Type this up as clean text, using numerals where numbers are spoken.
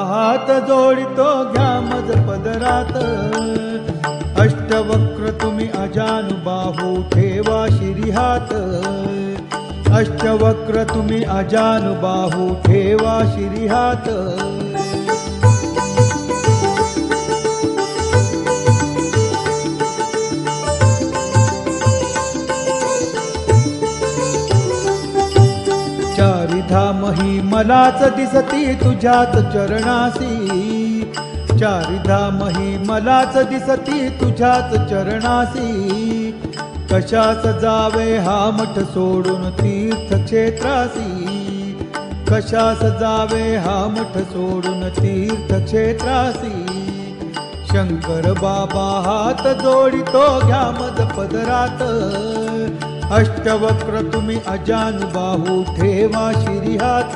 हात जोडितो घ्या मज पदरात अष्टवक्र तुम्ही अजानुबाहू ठेवा शिरी हात अष्टवक्र तुम्ही अजानुबाहू ठेवा शिरी हात चारिधाम ही मलाच दिसती तुझ्याच चरणासी चारिधाम ही मलाच दिसती तुझ्याच चरणासी कशास जावे हा मठ सोडून तीर्थक्षेत्रासी कशास जावे हा मठ सोडून तीर्थक्षेत्रासी शंकर बाबा हात जोडितो घ्या मज पदरात अष्टवक्र तुम्ही अजानुबाहू ठेवा शिरी हात